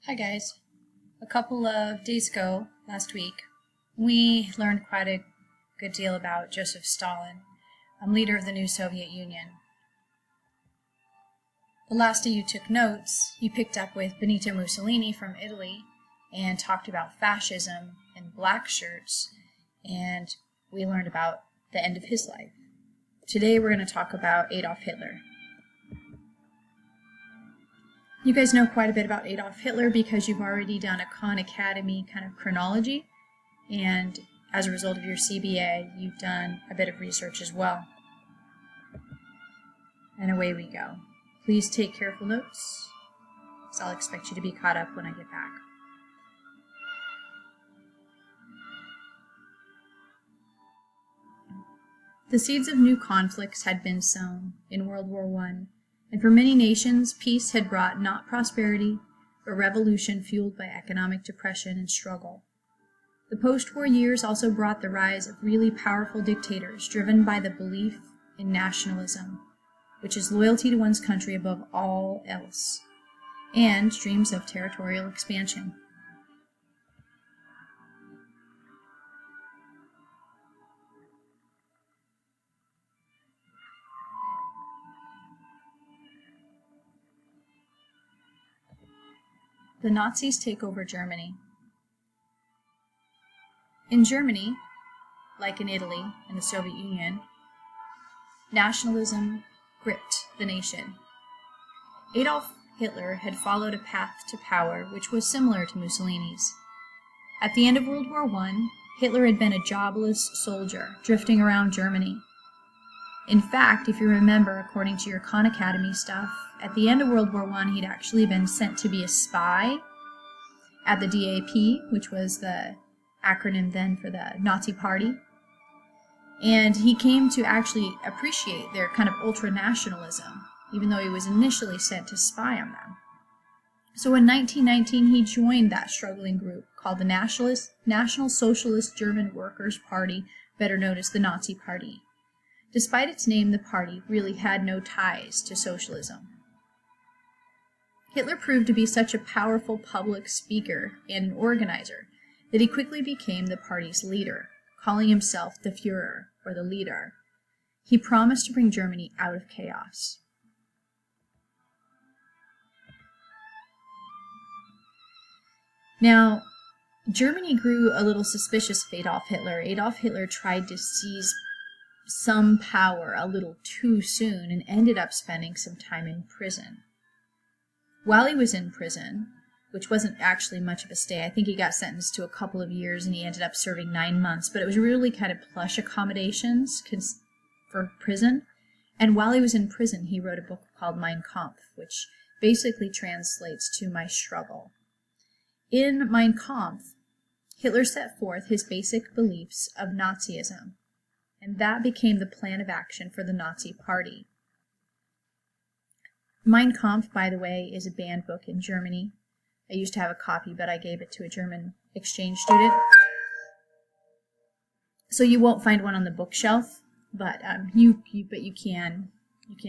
Hi guys. A couple of days ago, last week, we learned quite a good deal about Joseph Stalin, leader of the new Soviet Union. The last day you took notes, you picked up with Benito Mussolini from Italy and talked about fascism and black shirts, and we learned about the end of his life. Today we're going to talk about Adolf Hitler. You guys know quite a bit about Adolf Hitler because you've already done a Khan Academy kind of chronology, and as a result of your CBA, you've done a bit of research as well. And away we go. Please take careful notes, because I'll expect you to be caught up when I get back. The seeds of new conflicts had been sown in World War I, and for many nations, peace had brought not prosperity, but revolution fueled by economic depression and struggle. The post-war years also brought the rise of really powerful dictators driven by the belief in nationalism, which is loyalty to one's country above all else, and dreams of territorial expansion. The Nazis take over Germany. In Germany, like in Italy and the Soviet Union, nationalism gripped the nation. Adolf Hitler had followed a path to power which was similar to Mussolini's. At the end of World War I, Hitler had been a jobless soldier drifting around Germany. In fact, if you remember, according to your Khan Academy stuff, at the end of World War I, he'd actually been sent to be a spy at the DAP, which was the acronym then for the Nazi Party. And he came to actually appreciate their kind of ultra-nationalism, even though he was initially sent to spy on them. So in 1919, he joined that struggling group called the National Socialist German Workers' Party, better known as the Nazi Party. Despite its name, the party really had no ties to socialism. Hitler proved to be such a powerful public speaker and an organizer that he quickly became the party's leader, calling himself the Führer, or the leader. He promised to bring Germany out of chaos. Now, Germany grew a little suspicious of Adolf Hitler. Adolf Hitler tried to seize some power a little too soon and ended up spending some time in prison. While he was in prison, which wasn't actually much of a stay, I think he got sentenced to a couple of years and he ended up serving 9 months, but it was really kind of plush accommodations for prison. And while he was in prison, he wrote a book called Mein Kampf, which basically translates to My Struggle. In Mein Kampf, Hitler set forth his basic beliefs of Nazism, and that became the plan of action for the Nazi Party. Mein Kampf, by the way, is a banned book in Germany. I used to have a copy, but I gave it to a German exchange student. So you won't find one on the bookshelf, but you can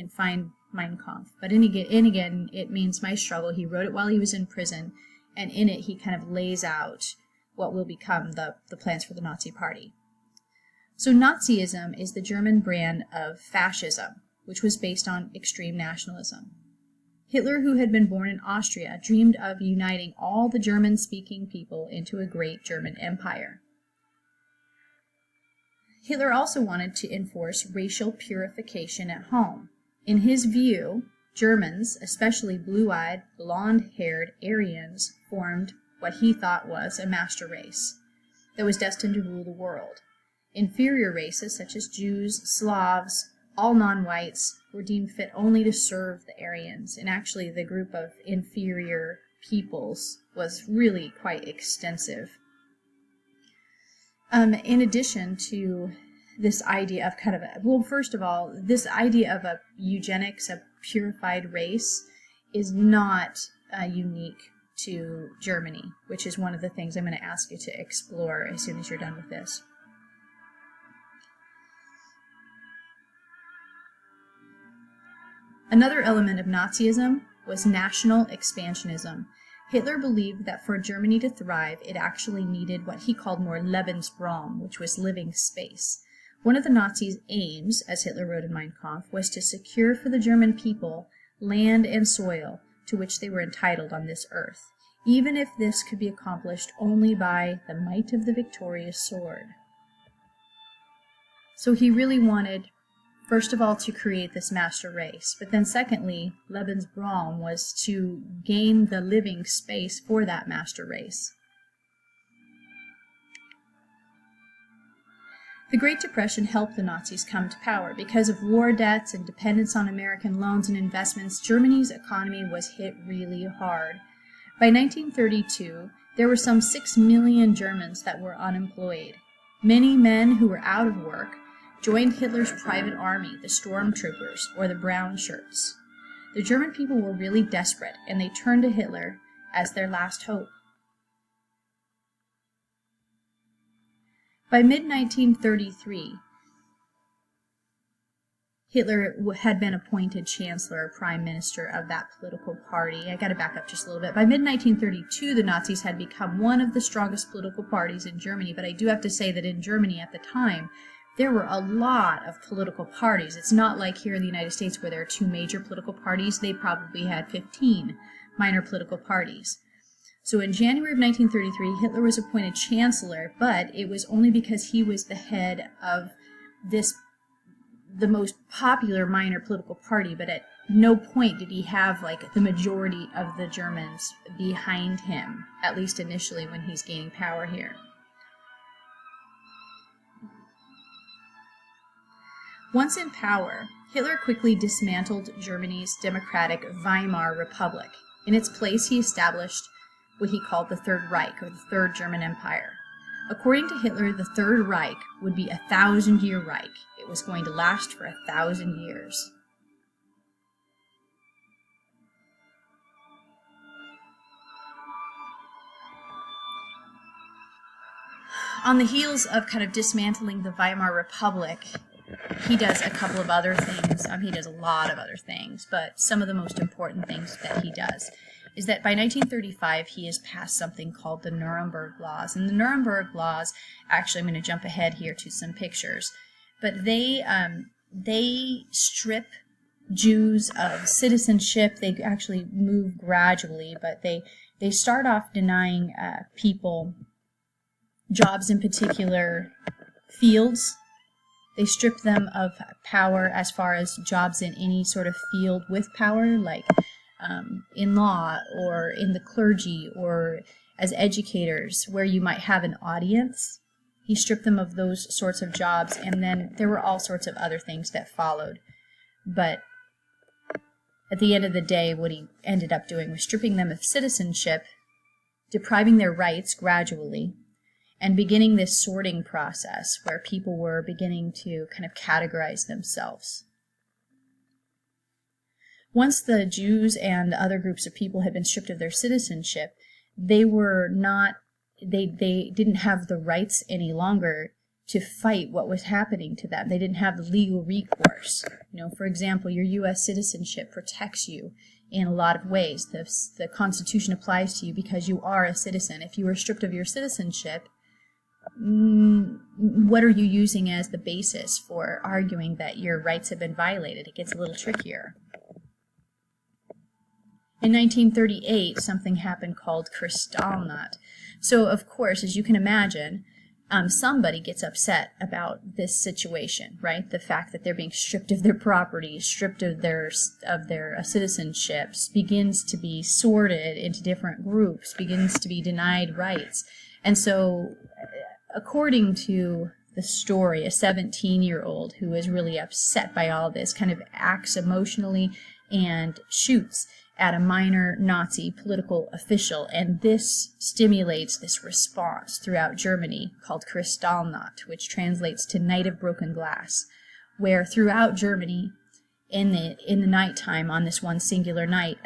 find Mein Kampf. But again, it means My Struggle. He wrote it while he was in prison, and in it he kind of lays out what will become the plans for the Nazi Party. So Nazism is the German brand of fascism, which was based on extreme nationalism. Hitler, who had been born in Austria, dreamed of uniting all the German-speaking people into a great German empire. Hitler also wanted to enforce racial purification at home. In his view, Germans, especially blue-eyed, blonde-haired Aryans, formed what he thought was a master race that was destined to rule the world. Inferior races such as Jews, Slavs, all non-whites were deemed fit only to serve the Aryans, and actually the group of inferior peoples was really quite extensive. In addition to this idea of first of all, this idea of a eugenics, a purified race, is not unique to Germany, which is one of the things I'm going to ask you to explore as soon as you're done with this. Another element of Nazism was national expansionism. Hitler believed that for Germany to thrive, it actually needed what he called more Lebensraum, which was living space. One of the Nazis' aims, as Hitler wrote in Mein Kampf, was to secure for the German people land and soil to which they were entitled on this earth, even if this could be accomplished only by the might of the victorious sword. So he really wanted, first of all, to create this master race, but then secondly, Lebensraum was to gain the living space for that master race. The Great Depression helped the Nazis come to power. Because of war debts and dependence on American loans and investments, Germany's economy was hit really hard. By 1932, there were some 6 million Germans that were unemployed. Many men who were out of work joined Hitler's private army, the stormtroopers, or the brown shirts. The German people were really desperate, and they turned to Hitler as their last hope. By mid-1933, Hitler had been appointed chancellor or prime minister of that political party. I got to back up just a little bit. By mid-1932, the Nazis had become one of the strongest political parties in Germany, but I do have to say that in Germany at the time, there were a lot of political parties. It's not like here in the United States where there are 2 major political parties. They probably had 15 minor political parties. So in January of 1933, Hitler was appointed chancellor, but it was only because he was the head of the most popular minor political party, but at no point did he have like the majority of the Germans behind him, at least initially when he's gaining power here. Once in power, Hitler quickly dismantled Germany's democratic Weimar Republic. In its place, he established what he called the Third Reich, or the Third German Empire. According to Hitler, the Third Reich would be a 1,000-year Reich. It was going to last for 1,000 years. On the heels of kind of dismantling the Weimar Republic, he does a couple of other things. He does a lot of other things, but some of the most important things that he does is that by 1935 he has passed something called the Nuremberg Laws. And the Nuremberg Laws, actually I'm going to jump ahead here to some pictures, but they strip Jews of citizenship. They actually move gradually, but they start off denying people jobs in particular fields. They strip them of power as far as jobs in any sort of field with power, like in law or in the clergy or as educators where you might have an audience. He stripped them of those sorts of jobs, and then there were all sorts of other things that followed. But at the end of the day, what he ended up doing was stripping them of citizenship, depriving their rights gradually, and beginning this sorting process where people were beginning to kind of categorize themselves. Once the Jews and other groups of people had been stripped of their citizenship, they didn't have the rights any longer to fight what was happening to them. They didn't have the legal recourse. For example, your U.S. citizenship protects you in a lot of ways. The Constitution applies to you because you are a citizen. If you were stripped of your citizenship, what are you using as the basis for arguing that your rights have been violated? It gets a little trickier. In 1938, something happened called Kristallnacht. So, of course, as you can imagine, somebody gets upset about this situation, right? The fact that they're being stripped of their property, stripped of their citizenships, begins to be sorted into different groups, begins to be denied rights. And so, according to the story, a 17-year-old who is really upset by all this kind of acts emotionally and shoots at a minor Nazi political official, and this stimulates this response throughout Germany called Kristallnacht, which translates to Night of Broken Glass, where throughout Germany, in the nighttime on this one singular night,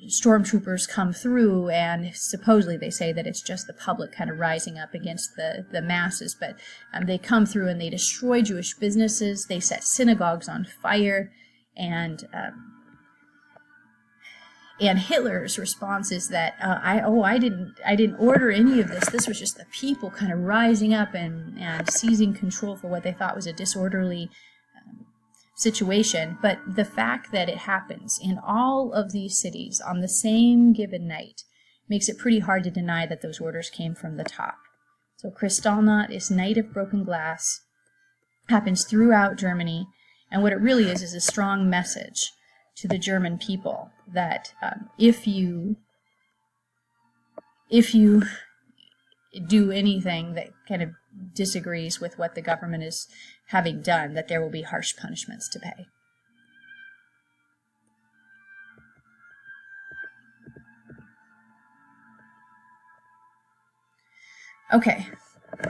stormtroopers come through, and supposedly they say that it's just the public kind of rising up against the masses, but they come through and they destroy Jewish businesses, they set synagogues on fire, and And Hitler's response is that I didn't order any of this. This was just the people kind of rising up and seizing control for what they thought was a disorderly situation. But the fact that it happens in all of these cities on the same given night makes it pretty hard to deny that those orders came from the top. So Kristallnacht is Night of Broken Glass, happens throughout Germany, and what it really is a strong message to the German people that if you do anything that kind of disagrees with what the government is having done, that there will be harsh punishments to pay. Okay,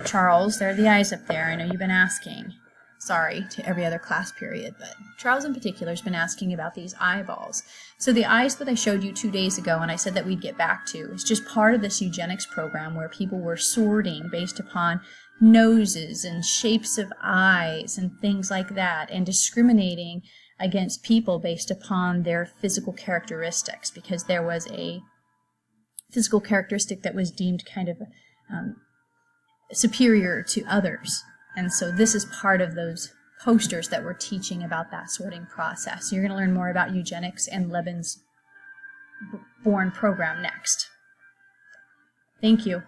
Charles, there are the eyes up there. I know you've been asking. Sorry to every other class period, but Charles in particular has been asking about these eyeballs. So the eyes that I showed you 2 days ago and I said that we'd get back to is just part of this eugenics program where people were sorting based upon noses and shapes of eyes and things like that, and discriminating against people based upon their physical characteristics, because there was a physical characteristic that was deemed kind of superior to others. And so this is part of those posters that we're teaching about that sorting process. You're going to learn more about eugenics and Lebensborn program next. Thank you.